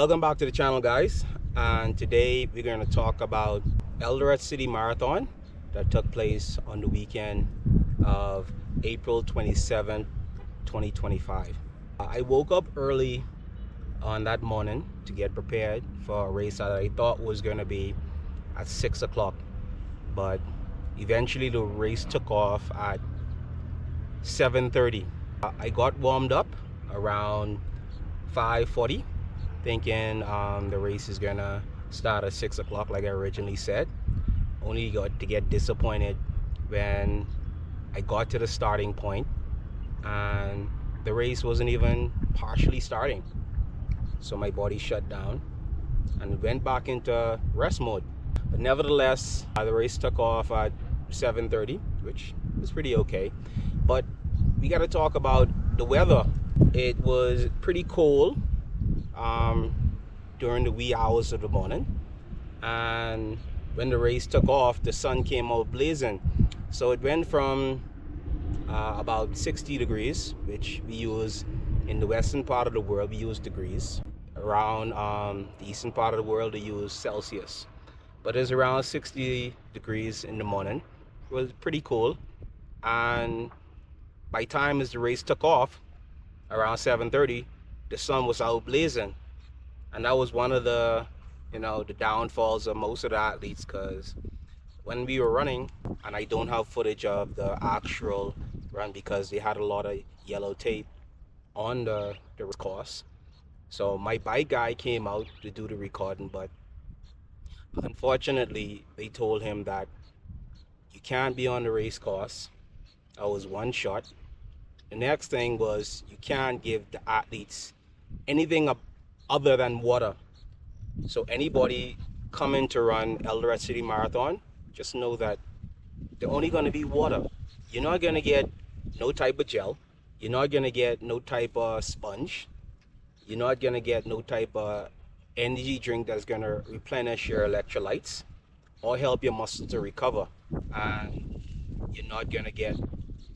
Welcome back to the channel, guys, and today we're going to talk about Eldoret City Marathon that took place on the weekend of April 27th, 2025. I woke up early on that morning to get prepared for a race that I thought was going to be at 6 o'clock, but eventually the race took off at 7:30. I got warmed up around 5:40, thinking the race is gonna start at 6 o'clock like I originally said. Only got to get disappointed when I got to the starting point and the race wasn't even partially starting. So my body shut down and went back into rest mode. But nevertheless, the race took off at 7:30, which was pretty okay. But we got to talk about the weather. It was pretty cold during the wee hours of the morning, and when the race took off, the sun came out blazing. So it went from about 60 degrees, which we use in the western part of the world, we use degrees. Around the eastern part of the world, they use Celsius. But it's around 60 degrees in the morning. It was pretty cool. And by time as the race took off, around 7:30, the sun was out blazing. And that was one of the downfalls of most of the athletes, because when we were running, and I don't have footage of the actual run because they had a lot of yellow tape on the course. So my bike guy came out to do the recording, but unfortunately they told him that you can't be on the race course. That was one shot. The next thing was you can't give the athletes anything other than water. So anybody coming to run Eldoret City Marathon, just know that they're only going to be water. You're not going to get no type of gel. You're not going to get no type of sponge. You're not going to get no type of energy drink that's going to replenish your electrolytes or help your muscles to recover. And you're not going to get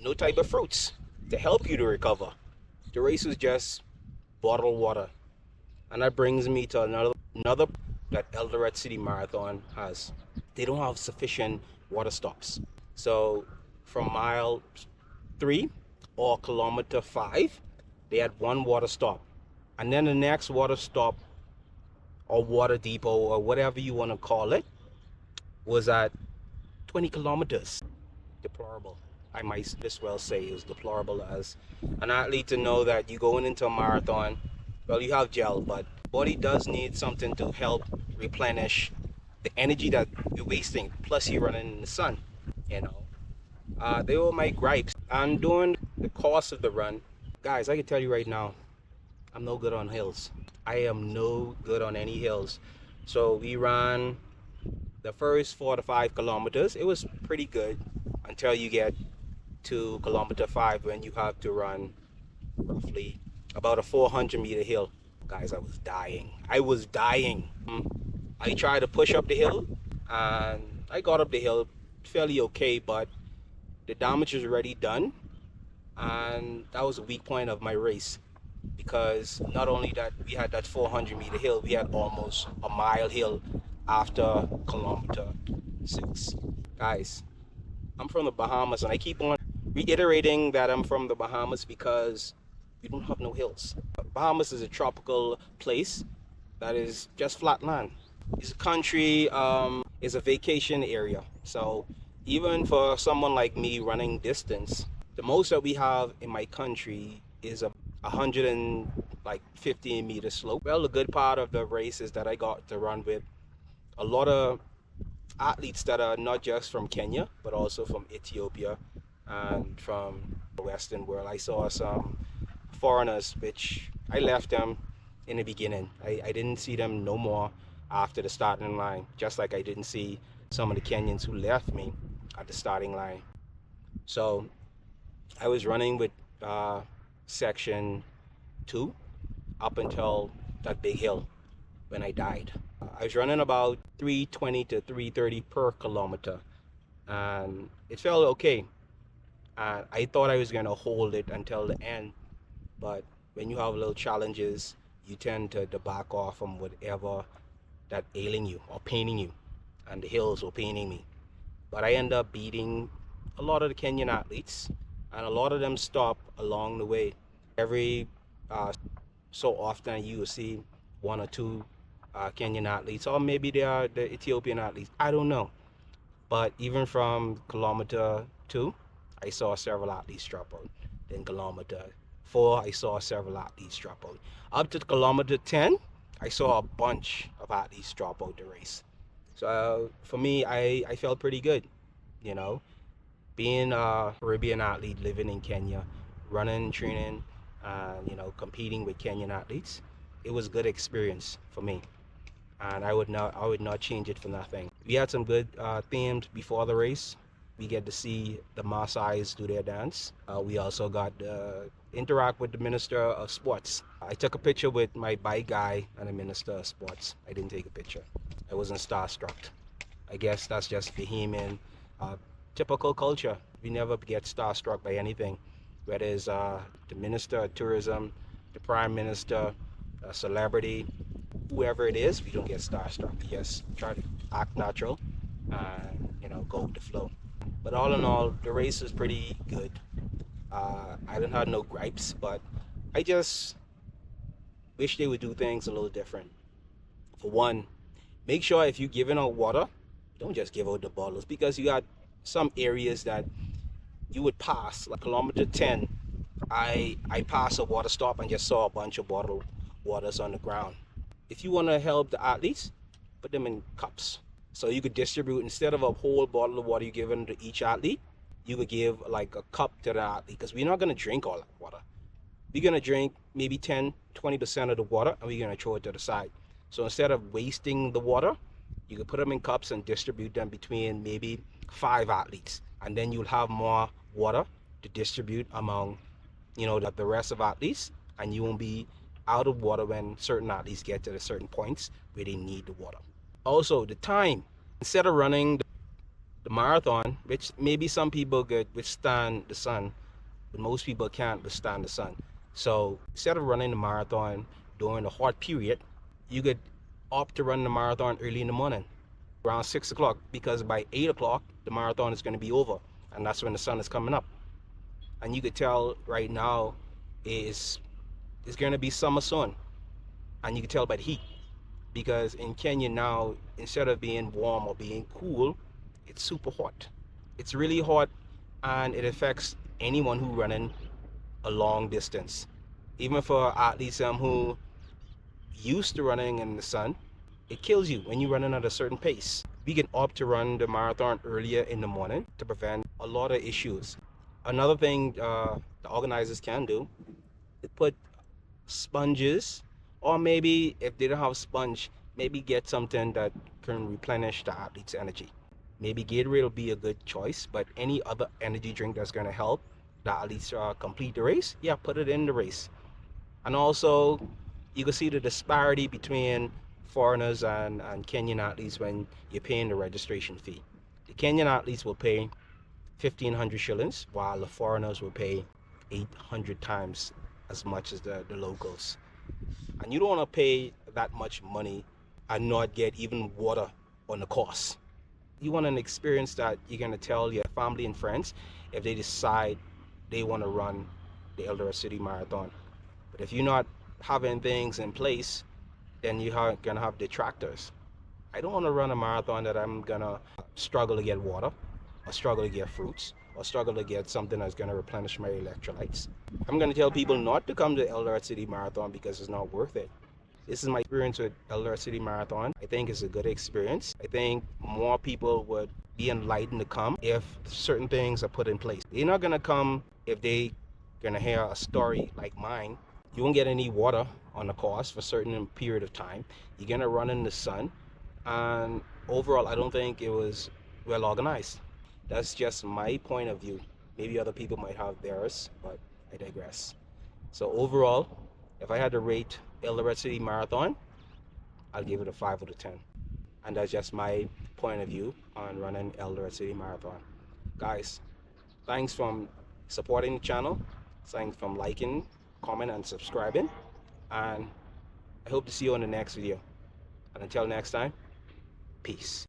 no type of fruits to help you to recover. The race was just bottled water. And that brings me to another that Eldoret City Marathon has. They don't have sufficient water stops. So from mile 3 or kilometer 5, they had one water stop. And then the next water stop or water depot or whatever you want to call it was at 20 kilometers. Deplorable. I might as well say it was deplorable as an athlete to know that you're going into a marathon. Well, you have gel, but body does need something to help replenish the energy that you're wasting. Plus, you're running in the sun. They were my gripes. And during the course of the run, guys, I can tell you right now, I'm no good on hills. I am no good on any hills. So we ran the first 4 to 5 kilometers. It was pretty good until you get to kilometer 5, when you have to run roughly about a 400-meter hill. Guys, I was dying. I tried to push up the hill and I got up the hill fairly okay, but the damage was already done, and that was a weak point of my race, because not only that we had that 400-meter hill, we had almost a mile hill after kilometer 6. Guys, I'm from the Bahamas, and I keep on reiterating that I'm from the Bahamas because we don't have no hills. Bahamas is a tropical place that is just flat land. This country is a vacation area. So even for someone like me running distance, the most that we have in my country is a 115-meter slope. Well, the good part of the race is that I got to run with a lot of athletes that are not just from Kenya, but also from Ethiopia and from the Western world. I saw some foreigners, which I left them in the beginning. I didn't see them no more after the starting line, just like I didn't see some of the Kenyans who left me at the starting line. So I was running with section 2 up until that big hill when I died. I was running about 320 to 330 per kilometer, and it felt okay. And I thought I was going to hold it until the end, but when you have little challenges, you tend to back off from whatever that ailing you or paining you. And the hills were paining me. But I end up beating a lot of the Kenyan athletes, and a lot of them stop along the way. Every so often you will see one or two Kenyan athletes, or maybe they are the Ethiopian athletes. I don't know. But even from kilometer 2, I saw several athletes drop out. Then kilometer 4, I saw several athletes drop out. Up to kilometer 10, I saw a bunch of athletes drop out the race. So for me, I felt pretty good, you know, being a Caribbean athlete living in Kenya, running, training, and competing with Kenyan athletes. It was a good experience for me, and I would not change it for nothing. We had some good themes before the race. We get to see the Maasai's do their dance. We also got to interact with the Minister of Sports. I took a picture with my bike guy and the Minister of Sports. I didn't take a picture. I wasn't starstruck. I guess that's just Bahamian typical culture. We never get starstruck by anything, whether it's the Minister of Tourism, the Prime Minister, a celebrity, whoever it is. We don't get starstruck. We just try to act natural and go with the flow. But all in all, the race was pretty good. I didn't have no gripes, but I just wish they would do things a little different. For one, make sure if you're giving out water, don't just give out the bottles, because you got some areas that you would pass, like kilometer 10. I passed a water stop and just saw a bunch of bottled waters on the ground. If you want to help the athletes, put them in cups. So you could distribute, instead of a whole bottle of water you give to each athlete, you could give like a cup to the athlete, because we're not going to drink all that water. We're going to drink maybe 10-20% of the water, and we're going to throw it to the side. So instead of wasting the water, you could put them in cups and distribute them between maybe 5 athletes, and then you'll have more water to distribute among the rest of athletes, and you won't be out of water when certain athletes get to the certain points where they need the water. Also, the time. Instead of running the marathon, which maybe some people could withstand the sun, but most people can't withstand the sun. So instead of running the marathon during the hot period, you could opt to run the marathon early in the morning, around 6 o'clock, because by 8 o'clock, the marathon is going to be over, and that's when the sun is coming up. And you could tell right now it's going to be summer sun, and you can tell by the heat, because in Kenya now, instead of being warm or being cool, it's super hot. It's really hot, and it affects anyone who running a long distance. Even for athletes who used to running in the sun, it kills you when you're running at a certain pace. We can opt to run the marathon earlier in the morning to prevent a lot of issues. Another thing the organizers can do is put sponges, or maybe if they don't have sponge, maybe get something that can replenish the athlete's energy. Maybe Gatorade will be a good choice, but any other energy drink that's going to help the athletes complete the race, yeah, put it in the race. And also, you can see the disparity between foreigners and Kenyan athletes when you're paying the registration fee. The Kenyan athletes will pay 1,500 shillings, while the foreigners will pay 800 times as much as the locals. And you don't want to pay that much money and not get even water on the course. You want an experience that you're going to tell your family and friends if they decide they want to run the Eldoret City Marathon. But if you're not having things in place, then you're going to have detractors. I don't want to run a marathon that I'm going to struggle to get water, or struggle to get fruits, or struggle to get something that's going to replenish my electrolytes. I'm going to tell people not to come to Eldoret City Marathon because it's not worth it. This is my experience with Eldoret City Marathon. I think it's a good experience. I think more people would be enlightened to come if certain things are put in place. They're not going to come if they're going to hear a story like mine. You won't get any water on the course for a certain period of time. You're going to run in the sun. And overall, I don't think it was well organized. That's just my point of view. Maybe other people might have theirs, but I digress. So overall, if I had to rate Eldoret City Marathon, I'll give it a 5 out of 10. And that's just my point of view on running Eldoret City Marathon. Guys, thanks for supporting the channel. Thanks for liking, comment, and subscribing. And I hope to see you on the next video. And until next time, peace.